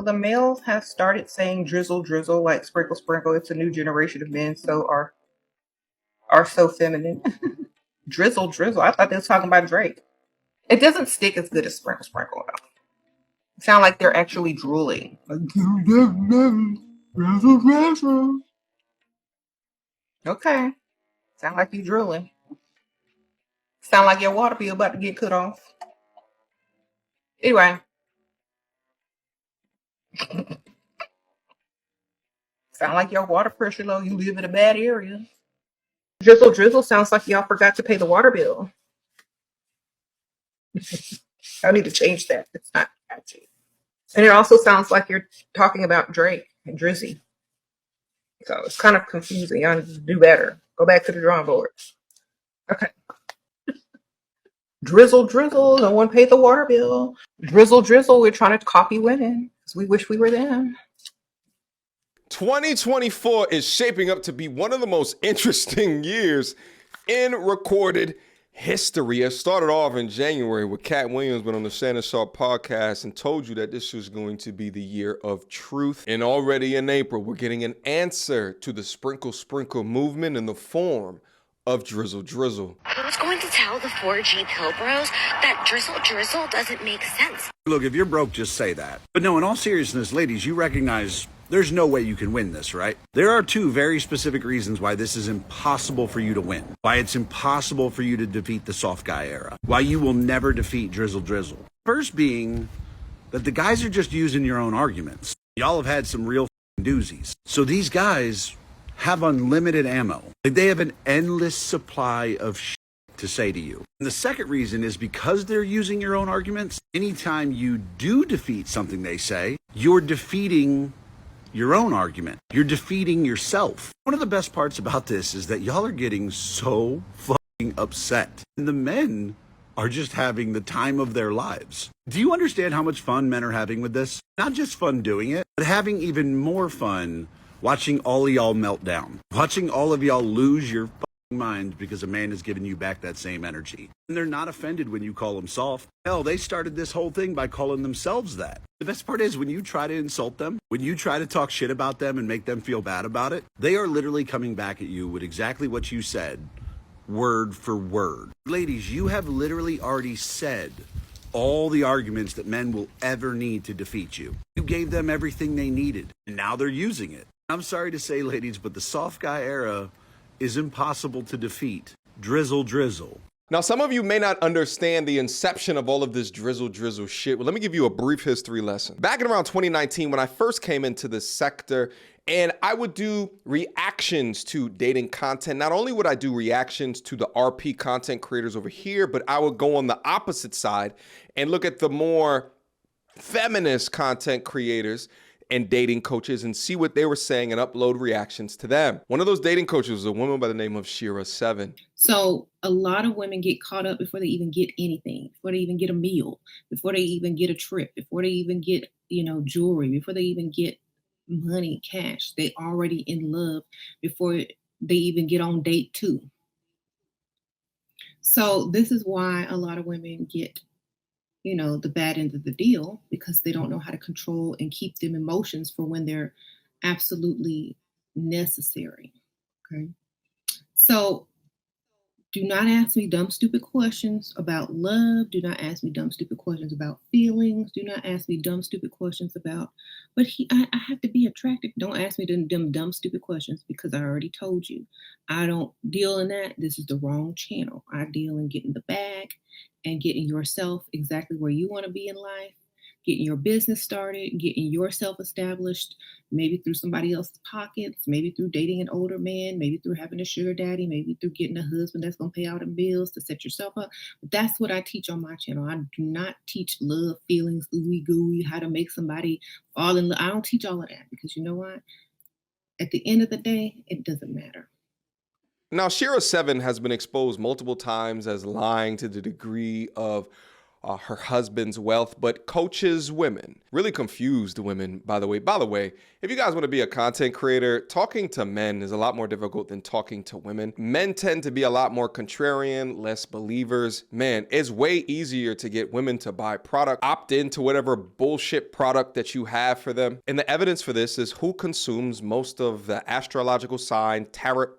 the males have started saying drizzle, drizzle, like sprinkle, sprinkle. It's a new generation of men are so feminine. Drizzle, drizzle. I thought they was talking about Drake. It doesn't stick as good as sprinkle, sprinkle though. It sound like they're actually drooling. Drizzle, drizzle. Okay. Sound like you drooling. Sound like your water bill about to get cut off. Anyway. Sound like your water pressure low. You live in a bad area. Drizzle, drizzle sounds like y'all forgot to pay the water bill. I need to change that. It's not catchy. And it also sounds like you're talking about Drake and Drizzy. So it's kind of confusing. Y'all need to do better. Go back to the drawing board. Okay. Drizzle, drizzle. No one paid the water bill. Drizzle, drizzle. We're trying to copy women because we wish we were them. 2024 is shaping up to be one of the most interesting years in recorded history. It started off in January with Cat Williams went on the Shannon Sharp podcast and told you that this was going to be the year of truth. And already in April, we're getting an answer to the sprinkle sprinkle movement in the form of Drizzle Drizzle. Who's going to tell the 4G pill bros that Drizzle Drizzle doesn't make sense? Look, if you're broke, just say that. But no, in all seriousness, ladies, you recognize there's no way you can win this, right? There are two very specific reasons why this is impossible for you to win. Why it's impossible for you to defeat the soft guy era. Why you will never defeat Drizzle Drizzle. First being that the guys are just using your own arguments. Y'all have had some real doozies. So these guys have unlimited ammo. Like they have an endless supply of shit to say to you. And the second reason is because they're using your own arguments, anytime you do defeat something they say, you're defeating your own argument. You're defeating yourself. One of the best parts about this is that y'all are getting so fucking upset. And the men are just having the time of their lives. Do you understand how much fun men are having with this? Not just fun doing it, but having even more fun watching all of y'all melt down. Watching all of y'all lose your fucking minds because a man is giving you back that same energy. And they're not offended when you call them soft. Hell, they started this whole thing by calling themselves that. The best part is when you try to insult them, when you try to talk shit about them and make them feel bad about it, they are literally coming back at you with exactly what you said, word for word. Ladies, you have literally already said all the arguments that men will ever need to defeat you. You gave them everything they needed, and now they're using it. I'm sorry to say, ladies, but the soft guy era is impossible to defeat. Drizzle, drizzle. Now, some of you may not understand the inception of all of this drizzle drizzle shit. Well, let me give you a brief history lesson. Back in around 2019, when I first came into this sector, and I would do reactions to dating content. Not only would I do reactions to the RP content creators over here, but I would go on the opposite side and look at the more feminist content creators and dating coaches and see what they were saying and upload reactions to them. One of those dating coaches was a woman by the name of Shira7. So a lot of women get caught up before they even get anything, before they even get a meal, before they even get a trip, before they even get, jewelry, before they even get money, cash. They already in love before they even get on date 2. So this is why a lot of women get the bad end of the deal, because they don't know how to control and keep them emotions for when they're absolutely necessary. Okay. So do not ask me dumb, stupid questions about love. Do not ask me dumb, stupid questions about feelings. Do not ask me dumb, stupid questions about, I have to be attractive. Don't ask me them dumb, stupid questions, because I already told you, I don't deal in that. This is the wrong channel. I deal in getting the bag and getting yourself exactly where you want to be in life, getting your business started, getting yourself established, maybe through somebody else's pockets, maybe through dating an older man, maybe through having a sugar daddy, maybe through getting a husband that's going to pay all the bills to set yourself up. But that's what I teach on my channel. I do not teach love, feelings, ooey gooey, how to make somebody fall in love. I don't teach all of that, because you know what? At the end of the day, it doesn't matter. Now, Shira7 has been exposed multiple times as lying to the degree of her husband's wealth, but coaches women. Really confused women, by the way. By the way, if you guys want to be a content creator, talking to men is a lot more difficult than talking to women. Men tend to be a lot more contrarian, less believers. Man, it's way easier to get women to buy product, opt into whatever bullshit product that you have for them. And the evidence for this is who consumes most of the astrological sign, tarot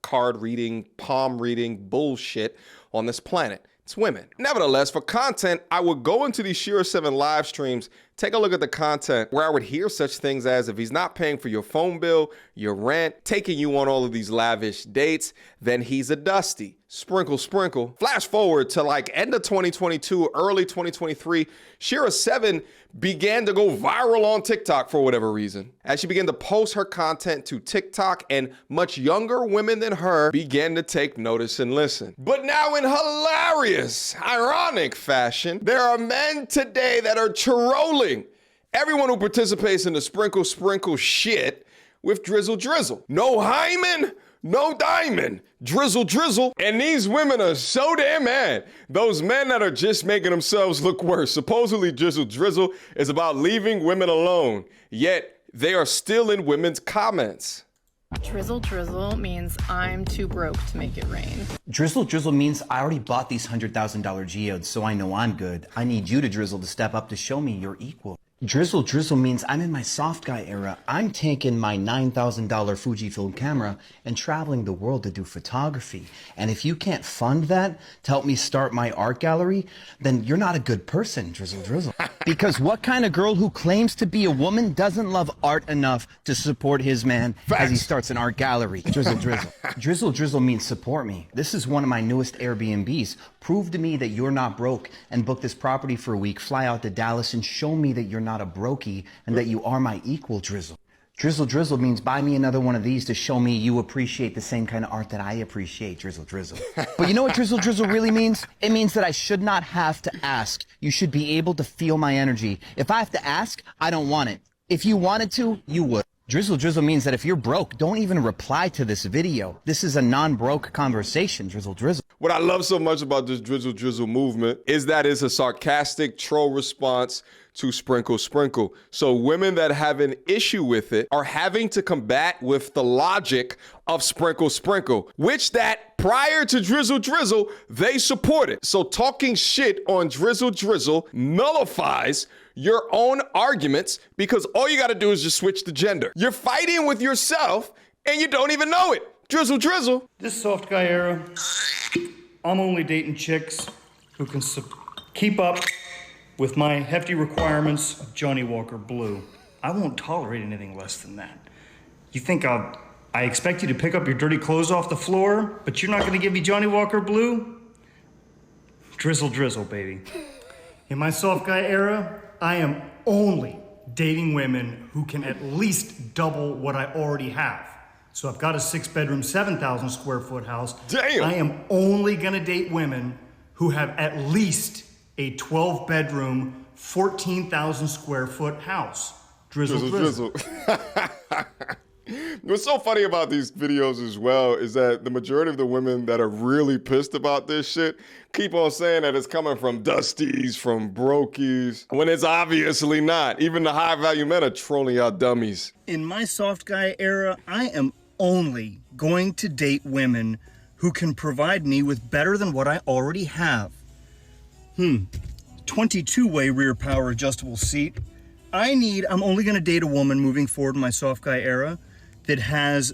card reading, palm reading bullshit on this planet. It's women. Nevertheless, for content, I would go into these Shira 7 live streams, take a look at the content where I would hear such things as, if he's not paying for your phone bill, your rent, taking you on all of these lavish dates, then he's a dusty. Sprinkle, sprinkle. Flash forward to like end of 2022, early 2023, Shira 7 began to go viral on TikTok for whatever reason. As she began to post her content to TikTok, and much younger women than her began to take notice and listen. But now in hilarious, ironic fashion, there are men today that are trolling everyone who participates in the sprinkle, sprinkle shit with Drizzle, Drizzle. No hymen, no diamond, Drizzle, Drizzle. And these women are so damn mad. Those men that are just making themselves look worse. Supposedly Drizzle, Drizzle is about leaving women alone, yet they are still in women's comments. Drizzle, drizzle means I'm too broke to make it rain. Drizzle, drizzle means I already bought these $100,000 geodes, so I know I'm good. I need you to drizzle to step up to show me you're equal. Drizzle, drizzle means I'm in my soft guy era. I'm taking my $9,000 Fujifilm camera and traveling the world to do photography. And if you can't fund that to help me start my art gallery, then you're not a good person, Drizzle, drizzle. Because what kind of girl who claims to be a woman doesn't love art enough to support his man as he starts an art gallery? Drizzle, drizzle. Drizzle, drizzle means support me. This is one of my newest Airbnbs. Prove to me that you're not broke and book this property for a week, fly out to Dallas and show me that you're not a brokey and that you are my equal, Drizzle. Drizzle, drizzle means buy me another one of these to show me you appreciate the same kind of art that I appreciate, Drizzle, drizzle. But you know what Drizzle, drizzle really means? It means that I should not have to ask. You should be able to feel my energy. If I have to ask, I don't want it. If you wanted to, you would. Drizzle, drizzle means that if you're broke, don't even reply to this video. This is a non-broke conversation, Drizzle, drizzle. What I love so much about this Drizzle, Drizzle movement is that it's a sarcastic troll response to sprinkle, sprinkle. So women that have an issue with it are having to combat with the logic of sprinkle, sprinkle, which that prior to Drizzle, Drizzle, they supported. So talking shit on Drizzle, Drizzle nullifies your own arguments because all you gotta do is just switch the gender. You're fighting with yourself and you don't even know it. Drizzle, Drizzle. This soft guy era, I'm only dating chicks who can keep up with my hefty requirements of Johnny Walker Blue. I won't tolerate anything less than that. You think I expect you to pick up your dirty clothes off the floor, but you're not gonna give me Johnny Walker Blue? Drizzle, drizzle, baby. In my soft guy era, I am only dating women who can at least double what I already have. So I've got a 6-bedroom, 7,000 square foot house. Damn. I am only gonna date women who have at least a 12-bedroom, 14,000 square foot house. Drizzle, drizzle. What's so funny about these videos as well is that the majority of the women that are really pissed about this shit keep on saying that it's coming from dusties, from brokies, when it's obviously not. Even the high value men are trolling y'all dummies. In my soft guy era, I am only going to date women who can provide me with better than what I already have. 22-way rear power adjustable seat. I'm only gonna date a woman moving forward in my soft guy era that has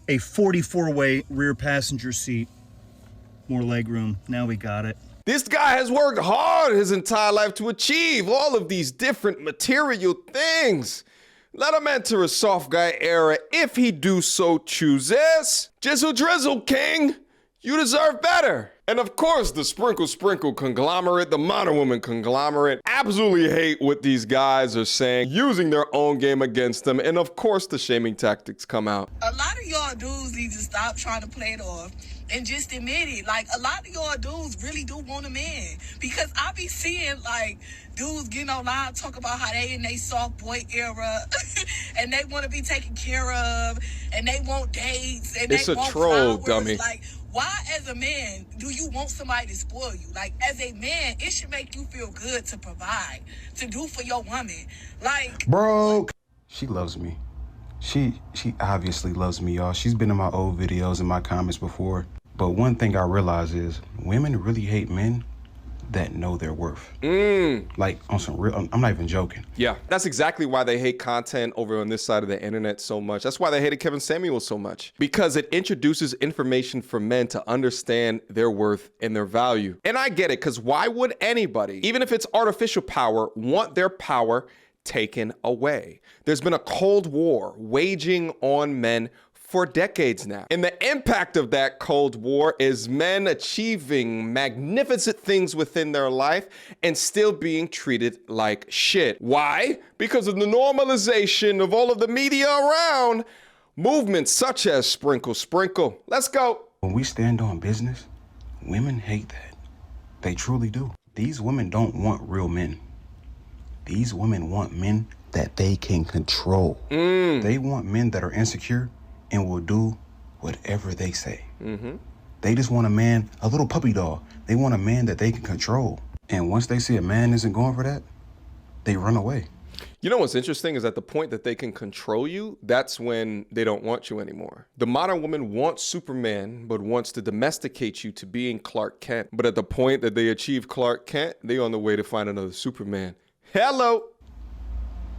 a 44-way rear passenger seat. More legroom, now we got it. This guy has worked hard his entire life to achieve all of these different material things. Let him enter a soft guy era if he do so chooses. Drizzle, drizzle, king. You deserve better. And of course, the sprinkle, sprinkle conglomerate, the modern woman conglomerate, absolutely hate what these guys are saying, using their own game against them. And of course, the shaming tactics come out. A lot of y'all dudes need to stop trying to play it off and just admit it. Like, a lot of y'all dudes really do want a man. Because I be seeing, like, dudes getting online talk about how they in they soft boy era and they want to be taken care of and they want dates and it's they a want troll, flowers. dummy. Like, why as a man do you want somebody to spoil you? Like, as a man, it should make you feel good to provide, to do for your woman. Like, bro, she loves me. She obviously loves me, y'all. She's been in my old videos and my comments before. But one thing I realize is women really hate men that know their worth. Like, on some real, I'm not even joking. Yeah, that's exactly why they hate content over on this side of the internet so much. That's why they hated Kevin Samuel so much, because it introduces information for men to understand their worth and their value. And I get it, because why would anybody, even if it's artificial power, want their power taken away? There's been a Cold War waging on men for decades now. And the impact of that Cold War is men achieving magnificent things within their life and still being treated like shit. Why? Because of the normalization of all of the media around movements such as Sprinkle Sprinkle. Let's go. When we stand on business, women hate that. They truly do. These women don't want real men. These women want men that they can control. They want men that are insecure and will do whatever they say. They just want a man, a little puppy dog. They want a man that they can control. And once they see a man isn't going for that, they run away. You know what's interesting is at the point that they can control you, that's when they don't want you anymore. The modern woman wants Superman, but wants to domesticate you to being Clark Kent. But at the point that they achieve Clark Kent, they're on the way to find another Superman. Hello.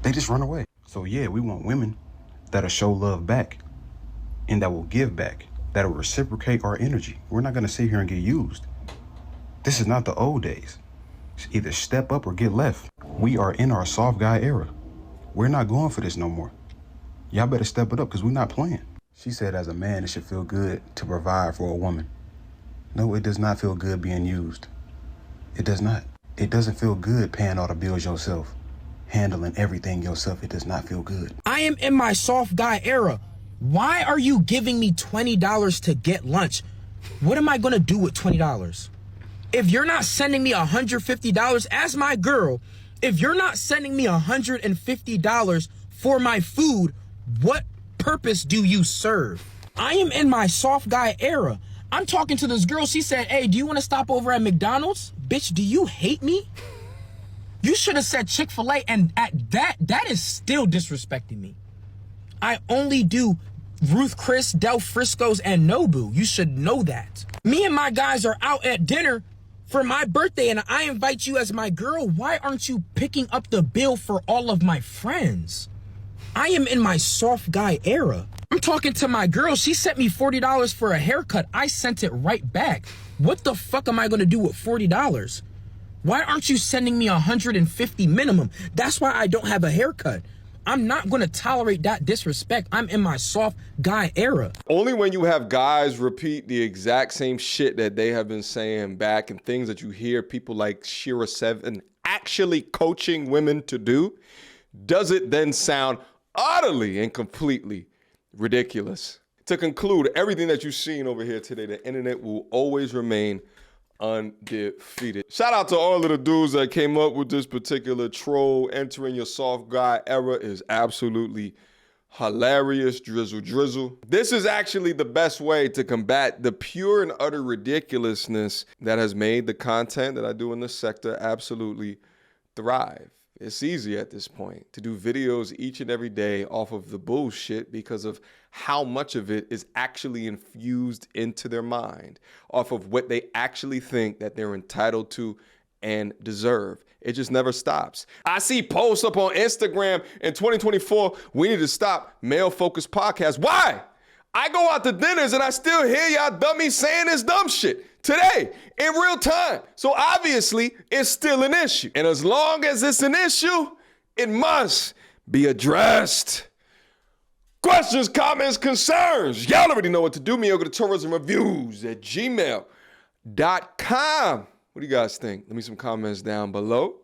They just run away. So yeah, we want women that'll show love back and that will give back, that'll reciprocate our energy. We're not gonna sit here and get used. This is not the old days. It's either step up or get left. We are in our soft guy era. We're not going for this no more. Y'all better step it up because we're not playing. She said as a man, it should feel good to provide for a woman. No, it does not feel good being used. It does not. It doesn't feel good paying all the bills yourself, handling everything yourself. It does not feel good. I am in my soft guy era. Why are you giving me $20 to get lunch? What am I gonna do with $20? If you're not sending me $150 as my girl, if you're not sending me $150 for my food, what purpose do you serve? I am in my soft guy era. I'm talking to this girl. She said, hey, do you want to stop over at McDonald's? Bitch, do you hate me? You should have said Chick-fil-A, and at that is still disrespecting me. I only do Ruth Chris, Del Frisco's, and Nobu. You should know that. Me and my guys are out at dinner for my birthday, and I invite you as my girl. Why aren't you picking up the bill for all of my friends? I am in my soft guy era. I'm talking to my girl. She sent me $40 for a haircut. I sent it right back. What the fuck am I gonna do with $40? Why aren't you sending me $150 minimum? That's why I don't have a haircut. I'm not gonna tolerate that disrespect. I'm in my soft guy era. Only when you have guys repeat the exact same shit that they have been saying back and things that you hear people like Shira 7 actually coaching women to do, does it then sound utterly and completely ridiculous. To conclude, everything that you've seen over here today, the internet will always remain undefeated. Shout out to all of the dudes that came up with this particular troll. Entering your soft guy era is absolutely hilarious. Drizzle. This is actually the best way to combat the pure and utter ridiculousness that has made the content that I do in this sector absolutely thrive. It's easy at this point to do videos each and every day off of the bullshit because of how much of it is actually infused into their mind, off of what they actually think that they're entitled to and deserve. It just never stops. I see posts up on Instagram in 2024, we need to stop male-focused podcasts. Why? I go out to dinners and I still hear y'all dummies saying this dumb shit today in real time. So obviously it's still an issue. And as long as it's an issue, it must be addressed. Questions, comments, concerns. Y'all already know what to do. Mediocre tourism reviews at gmail.com. What do you guys think? Leave me some comments down below.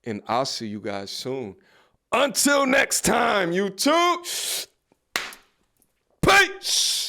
And I'll see you guys soon. Until next time, YouTube. Peace.